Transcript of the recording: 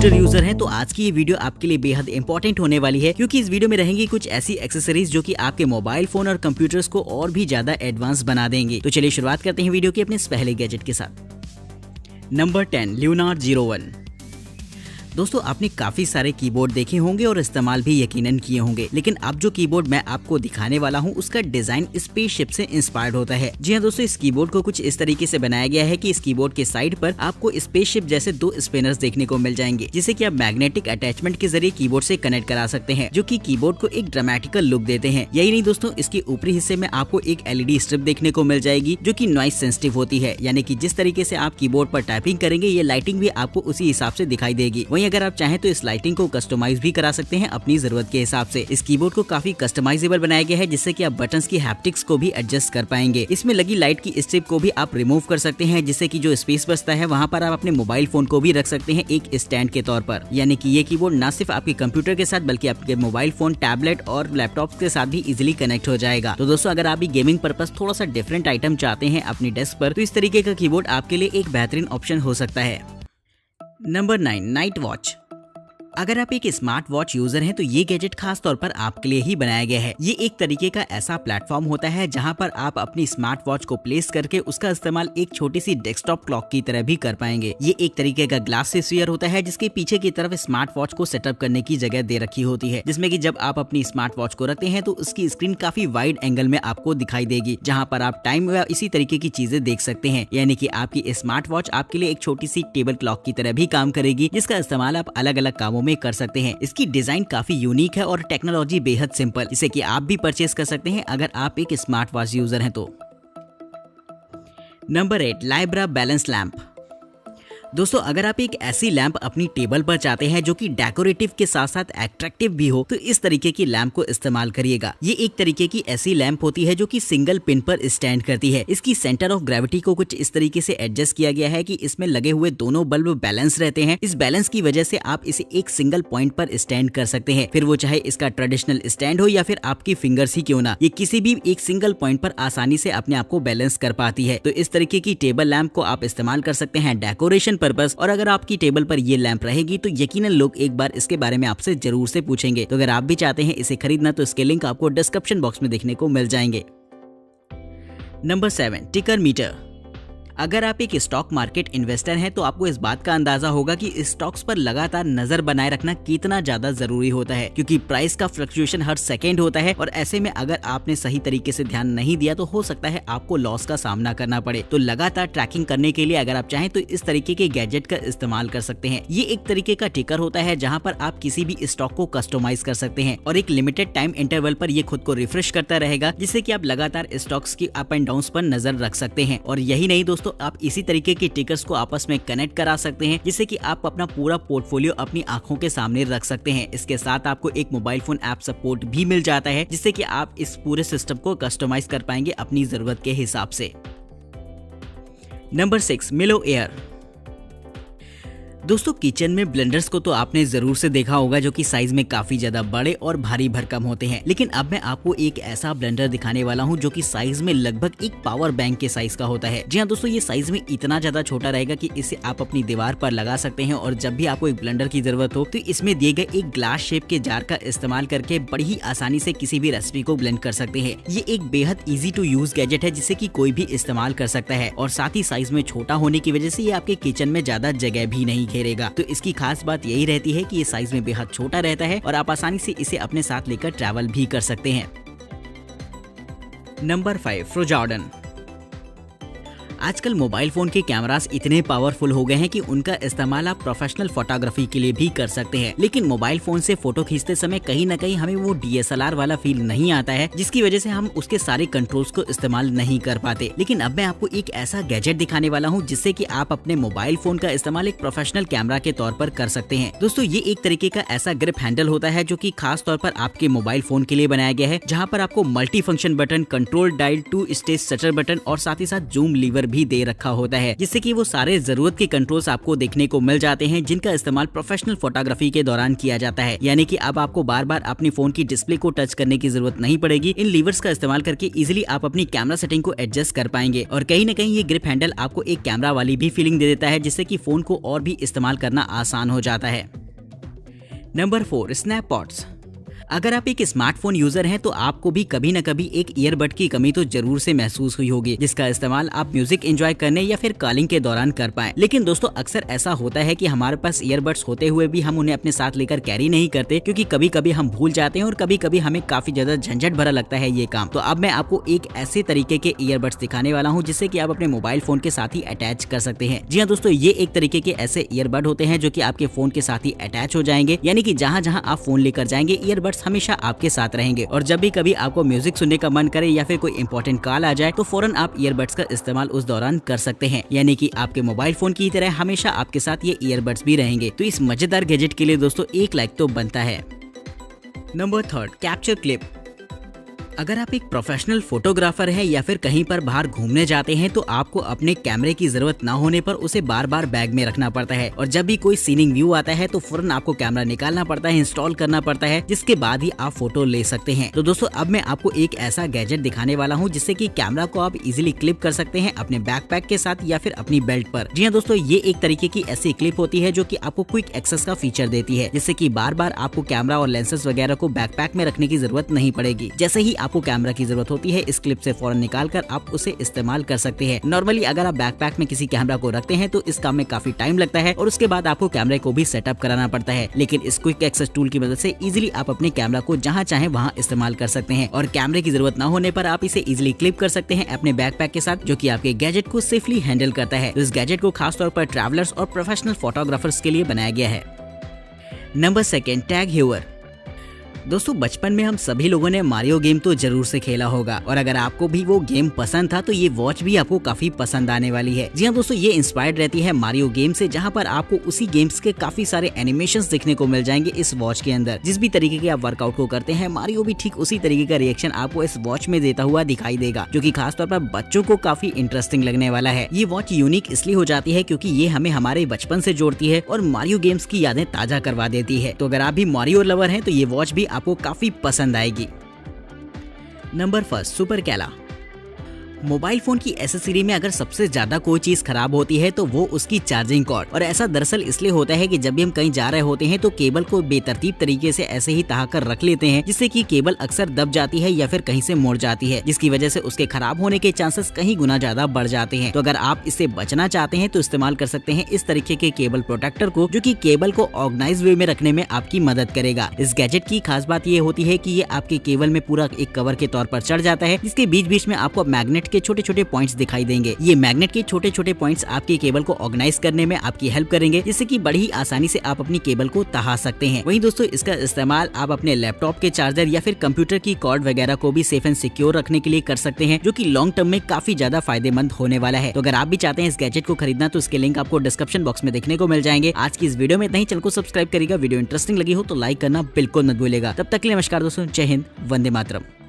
Computer user हैं तो आज की ये वीडियो आपके लिए बेहद इंपॉर्टेंट होने वाली है, क्योंकि इस वीडियो में रहेंगी कुछ ऐसी एक्सेसरीज जो कि आपके मोबाइल फोन और कंप्यूटर्स को और भी ज्यादा एडवांस बना देंगे। तो चलिए शुरुआत करते हैं वीडियो की अपने इस पहले गैजेट के साथ। नंबर 10 ल्यूनार 01। दोस्तों आपने काफी सारे कीबोर्ड देखे होंगे और इस्तेमाल भी यकीनन किए होंगे, लेकिन अब जो कीबोर्ड मैं आपको दिखाने वाला हूं उसका डिजाइन स्पेसशिप से इंस्पायर्ड होता है। जी हाँ दोस्तों, इस कीबोर्ड को कुछ इस तरीके से बनाया गया है कि इस कीबोर्ड के साइड पर आपको स्पेसशिप जैसे दो स्पिनर्स देखने को मिल जाएंगे, जिसे कि आप मैग्नेटिक अटैचमेंट के जरिए कीबोर्ड से कनेक्ट करा सकते हैं, जो कि कीबोर्ड को एक ड्रामेटिकल लुक देते हैं। यही नहीं दोस्तों, इसके ऊपरी हिस्से में आपको एक LED स्ट्रिप देखने को मिल जाएगी जो कि नॉइस सेंसिटिव होती है, यानी कि जिस तरीके से आप कीबोर्ड पर टाइपिंग करेंगे ये लाइटिंग भी आपको उसी हिसाब से दिखाई देगी। वहीं अगर आप चाहें तो इस लाइटिंग को कस्टमाइज भी करा सकते हैं अपनी जरूरत के हिसाब से। इस कीबोर्ड को काफी कस्टमाइजेबल बनाया गया है, जिससे कि आप बटन्स की हैप्टिक्स को भी एडजस्ट कर पाएंगे। इसमें लगी लाइट की स्ट्रिप को भी आप रिमूव कर सकते हैं, जिससे कि जो स्पेस बचता है वहां पर आप अपने मोबाइल फोन को भी रख सकते हैं एक स्टैंड के तौर पर। यानी कि ये कीबोर्ड न सिर्फ आपके कंप्यूटर के साथ बल्कि आपके मोबाइल फोन, टैबलेट और लैपटॉप के साथ भी इजिली कनेक्ट हो जाएगा। तो दोस्तों अगर आप भी गेमिंग पर्पस थोड़ा सा डिफरेंट आइटम चाहते हैं अपनी डेस्क पर, तो इस तरीके का कीबोर्ड आपके लिए एक बेहतरीन ऑप्शन हो सकता है। Number 9 night watch. अगर आप एक स्मार्ट वॉच यूजर हैं तो ये गैजेट खास तौर पर आपके लिए ही बनाया गया है। ये एक तरीके का ऐसा प्लेटफॉर्म होता है जहां पर आप अपनी स्मार्ट वॉच को प्लेस करके उसका इस्तेमाल एक छोटी सी डेस्कटॉप क्लॉक की तरह भी कर पाएंगे। ये एक तरीके का ग्लास से स्फीयर होता है जिसके पीछे की तरफ स्मार्ट वॉच को सेटअप करने की जगह दे रखी होती है, जिसमें कि जब आप अपनी स्मार्ट वॉच को रखते हैं तो उसकी स्क्रीन काफी वाइड एंगल में आपको दिखाई देगी, जहाँ पर आप टाइम या इसी तरीके की चीजें देख सकते हैं। यानी कि आपकी स्मार्ट वॉच आपके लिए एक छोटी सी टेबल क्लॉक की तरह भी काम करेगी, जिसका इस्तेमाल आप अलग अलग कामों में कर सकते हैं। इसकी डिजाइन काफी यूनिक है और टेक्नोलॉजी बेहद सिंपल, जिसे कि आप भी परचेस कर सकते हैं अगर आप एक स्मार्ट वॉच यूजर हैं तो। Number 8 Libra balance lamp. दोस्तों अगर आप एक ऐसी लैंप अपनी टेबल पर चाहते हैं जो कि डेकोरेटिव के साथ साथ एट्रैक्टिव भी हो, तो इस तरीके की लैंप को इस्तेमाल करिएगा। ये एक तरीके की ऐसी लैंप होती है जो कि सिंगल पिन पर स्टैंड करती है। इसकी सेंटर ऑफ ग्रेविटी को कुछ इस तरीके से एडजस्ट किया गया है कि इसमें लगे हुए दोनों बल्ब बैलेंस रहते हैं। इस बैलेंस की वजह से आप इसे एक सिंगल पॉइंट पर स्टैंड कर सकते हैं, फिर वो चाहे इसका ट्रेडिशनल स्टैंड हो या फिर आपकी फिंगर्स ही क्यों ना, ये किसी भी एक सिंगल पॉइंट पर आसानी से अपने आप को बैलेंस कर पाती है। तो इस तरीके की टेबल लैंप को आप इस्तेमाल कर सकते हैं डेकोरेशन पर्पस। और अगर आपकी टेबल पर ये लैंप रहेगी तो यकीनन लोग एक बार इसके बारे में आपसे जरूर से पूछेंगे। तो अगर आप भी चाहते हैं इसे खरीदना तो इसके लिंक आपको डिस्क्रिप्शन बॉक्स में देखने को मिल जाएंगे। नंबर 7 टिकर मीटर। अगर आप एक स्टॉक मार्केट इन्वेस्टर हैं तो आपको इस बात का अंदाजा होगा कि स्टॉक्स पर लगातार नजर बनाए रखना कितना ज्यादा जरूरी होता है, क्योंकि प्राइस का फ्लक्चुएशन हर सेकेंड होता है और ऐसे में अगर आपने सही तरीके से ध्यान नहीं दिया तो हो सकता है आपको लॉस का सामना करना पड़े। तो लगातार ट्रैकिंग करने के लिए अगर आप चाहें तो इस तरीके के गैजेट का इस्तेमाल कर सकते हैं। ये एक तरीके का टिकर होता है जहाँ पर आप किसी भी स्टॉक को कस्टमाइज कर सकते हैं और एक लिमिटेड टाइम इंटरवल पर ये खुद को रिफ्रेश करता रहेगा, जिससे कि आप लगातार स्टॉक्स की अप एंड डाउन पर नजर रख सकते हैं। और यही नहीं दोस्तों, आप इसी तरीके के टिकर्स को आपस में कनेक्ट करा सकते हैं, जिससे कि आप अपना पूरा पोर्टफोलियो अपनी आंखों के सामने रख सकते हैं। इसके साथ आपको एक मोबाइल फोन ऐप सपोर्ट भी मिल जाता है, जिससे कि आप इस पूरे सिस्टम को कस्टमाइज कर पाएंगे अपनी जरूरत के हिसाब से। नंबर 6 मिलो एयर। दोस्तों किचन में ब्लेंडर्स को तो आपने जरूर से देखा होगा जो कि साइज में काफी ज्यादा बड़े और भारी भरकम होते हैं, लेकिन अब मैं आपको एक ऐसा ब्लेंडर दिखाने वाला हूं जो कि साइज में लगभग एक पावर बैंक के साइज का होता है। जी हाँ दोस्तों, ये साइज में इतना ज्यादा छोटा रहेगा कि इसे आप अपनी दीवार पर लगा सकते हैं और जब भी आपको एक ब्लेंडर की जरूरत हो तो इसमें दिए गए एक ग्लास शेप के जार का इस्तेमाल करके बड़ी ही आसानी से किसी भी रेसिपी को ब्लेंड कर सकते हैं। ये एक बेहद ईजी टू यूज गैजेट है जिसे कि कोई भी इस्तेमाल कर सकता है और साथ ही साइज में छोटा होने की वजह से ये आपके किचन में ज्यादा जगह भी नहीं घेरेगा। तो इसकी खास बात यही रहती है कि ये साइज में बेहद छोटा रहता है और आप आसानी से इसे अपने साथ लेकर ट्रैवल भी कर सकते हैं। नंबर 5 फ्रोजॉर्डन। आजकल मोबाइल फोन के कैमरास इतने पावरफुल हो गए हैं कि उनका इस्तेमाल आप प्रोफेशनल फोटोग्राफी के लिए भी कर सकते हैं, लेकिन मोबाइल फोन से फोटो खींचते समय कहीं ना कहीं हमें वो DSLR वाला फील नहीं आता है, जिसकी वजह से हम उसके सारे कंट्रोल्स को इस्तेमाल नहीं कर पाते। लेकिन अब मैं आपको एक ऐसा गैजेट दिखाने वाला हूँ जिससे कि आप अपने मोबाइल फोन का इस्तेमाल एक प्रोफेशनल कैमरा के तौर पर कर सकते हैं। दोस्तों ये एक तरीके का ऐसा ग्रिप हैंडल होता है जो कि खास तौर पर आपके मोबाइल फोन के लिए बनाया गया है, जहाँ पर आपको multi function button, control dial, 2 stage shutter button और साथ ही साथ जूम लीवर भी दे रखा होता है, जिससे कि वो सारे जरूरत के कंट्रोल्स आपको देखने को मिल जाते हैं जिनका इस्तेमाल प्रोफेशनल फोटोग्राफी के दौरान किया जाता है। यानी कि अब आपको बार बार अपनी फोन की डिस्प्ले को टच करने की जरूरत नहीं पड़ेगी। इन लीवर्स का इस्तेमाल करके इजीली आप अपनी कैमरा सेटिंग को एडजस्ट कर पाएंगे और कहीं न कहीं ये ग्रिप हैंडल आपको एक कैमरा वाली भी फीलिंग दे देता है, जिससे कि फोन को और भी इस्तेमाल करना आसान हो जाता है। Number 4, snap pods. अगर आप एक स्मार्टफोन यूजर हैं तो आपको भी कभी न कभी एक ईयरबड की कमी तो जरूर से महसूस हुई होगी, जिसका इस्तेमाल आप म्यूजिक एंजॉय करने या फिर कॉलिंग के दौरान कर पाएं। लेकिन दोस्तों अक्सर ऐसा होता है कि हमारे पास ईयरबड्स होते हुए भी हम उन्हें अपने साथ लेकर कैरी नहीं करते, क्योंकि कभी कभी हम भूल जाते हैं और कभी कभी हमें काफी ज्यादा झंझट भरा लगता है ये काम। तो अब मैं आपको एक ऐसे तरीके के ईयरबड्स दिखाने वाला हूँ जिससे कि आप अपने मोबाइल फोन के साथ ही अटैच कर सकते हैं। जी हाँ दोस्तों, ये एक तरीके के ऐसे ईयरबड होते हैं जो कि आपके फोन के साथ ही अटैच हो जाएंगे, यानी कि जहाँ जहाँ आप फोन लेकर जाएंगे ईयरबड्स हमेशा आपके साथ रहेंगे और जब भी कभी आपको म्यूजिक सुनने का मन करे या फिर कोई इंपॉर्टेंट कॉल आ जाए तो फौरन आप ईयरबड्स का इस्तेमाल उस दौरान कर सकते हैं। यानी कि आपके मोबाइल फोन की तरह हमेशा आपके साथ ये ईयरबड्स भी रहेंगे। तो इस मजेदार गैजेट के लिए दोस्तों एक लाइक तो बनता है। Number 3, capture clip. अगर आप एक प्रोफेशनल फोटोग्राफर हैं या फिर कहीं पर बाहर घूमने जाते हैं तो आपको अपने कैमरे की जरूरत ना होने पर उसे बार बार बैग में रखना पड़ता है और जब भी कोई सीनिंग व्यू आता है तो फौरन आपको कैमरा निकालना पड़ता है, इंस्टॉल करना पड़ता है, जिसके बाद ही आप फोटो ले सकते हैं। तो दोस्तों अब मैं आपको एक ऐसा गैजेट दिखाने वाला हूँ जिससे कि कैमरा को आप इजीली क्लिप कर सकते हैं अपने बैकपैक के साथ या फिर अपनी बेल्ट पर। जी हाँ दोस्तों, ये एक तरीके की ऐसी क्लिप होती है जो कि आपको क्विक एक्सेस का फीचर देती है, जिससे कि बार बार आपको कैमरा और लेंसेज वगैरह को बैकपैक में रखने की जरूरत नहीं पड़ेगी। जैसे ही आपको कैमरा की जरूरत होती है इस क्लिप से फौरन निकालकर आप उसे इस्तेमाल कर सकते हैं। नॉर्मली अगर आप बैकपैक में किसी कैमरा को रखते हैं तो इस काम में काफी टाइम लगता है और उसके बाद आपको कैमरे को भी सेटअप कराना पड़ता है, लेकिन इस क्विक एक्सेस टूल की मदद से इजीली आप अपने कैमरा को जहां चाहे वहां इस्तेमाल कर सकते हैं और कैमरे की जरूरत न होने पर आप इसे इजीली क्लिप कर सकते हैं अपने बैकपैक के साथ, जो कि आपके गैजेट को सेफली हैंडल करता है। तो इस गैजेट को खासतौर पर ट्रैवलर्स और प्रोफेशनल फोटोग्राफर्स के लिए बनाया गया है। Number 2, tag Heuer. दोस्तों बचपन में हम सभी लोगों ने मारियो गेम तो जरूर से खेला होगा और अगर आपको भी वो गेम पसंद था तो ये वॉच भी आपको काफी पसंद आने वाली है। जी हाँ दोस्तों, ये इंस्पायर्ड रहती है मारियो गेम से, जहाँ पर आपको उसी गेम्स के काफी सारे एनिमेशंस देखने को मिल जाएंगे इस वॉच के अंदर। जिस भी तरीके के आप वर्कआउट को करते हैं मारियो भी ठीक उसी तरीके का रिएक्शन आपको इस वॉच में देता हुआ दिखाई देगा, जो कि खासतौर पर बच्चों को काफी इंटरेस्टिंग लगने वाला है। ये वॉच यूनिक इसलिए हो जाती है क्योंकि ये हमें हमारे बचपन से जोड़ती है और मारियो गेम्स की यादें ताजा करवा देती है। तो अगर आप भी मारियो लवर हैं तो ये वॉच भी आपको काफी पसंद आएगी। नंबर 1, सुपर कैला। मोबाइल फोन की एसेसरी में अगर सबसे ज्यादा कोई चीज खराब होती है तो वो उसकी चार्जिंग कॉर्ड, और ऐसा दरअसल इसलिए होता है कि जब भी हम कहीं जा रहे होते हैं तो केबल को बेतरतीब तरीके से ऐसे ही तहा कर रख लेते हैं, जिससे कि केबल अक्सर दब जाती है या फिर कहीं से मुड़ जाती है, जिसकी वजह से उसके खराब होने के चांसेस कहीं गुना ज्यादा बढ़ जाते हैं। तो अगर आप इससे बचना चाहते हैं तो इस्तेमाल कर सकते हैं इस तरीके के केबल प्रोटेक्टर को, जो कि केबल को ऑर्गेनाइज वे में रखने में आपकी मदद करेगा। इस गैजेट की खास बात ये होती है कि ये आपके केबल में पूरा एक कवर के तौर पर चढ़ जाता है, जिसके बीच बीच में आपको मैग्नेट के छोटे छोटे पॉइंट्स दिखाई देंगे। ये मैग्नेट के छोटे छोटे पॉइंट्स आपके केबल को ऑर्गेनाइज करने में आपकी हेल्प करेंगे, जिससे कि बड़ी ही आसानी से आप अपनी केबल को तहा सकते हैं। वहीं दोस्तों इसका इस्तेमाल आप अपने लैपटॉप के चार्जर या फिर कंप्यूटर की कॉर्ड वगैरह को भी सेफ एंड सिक्योर रखने के लिए कर सकते हैं, जो कि लॉन्ग टर्म में काफी ज्यादा फायदेमंद होने वाला है। तो अगर आप भी चाहते हैं इस गैजेट को खरीदना तो इसके लिंक आपको डिस्क्रिप्शन बॉक्स में देखने को मिल जाएंगे। आज की इस वीडियो में इतना ही, चैनल को सब्सक्राइब करिएगा। वीडियो इंटरेस्टिंग लगी हो तो लाइक करना बिल्कुल मत भूलिएगा। तब तक के लिए नमस्कार दोस्तों, जय हिंद, वंदे मातरम।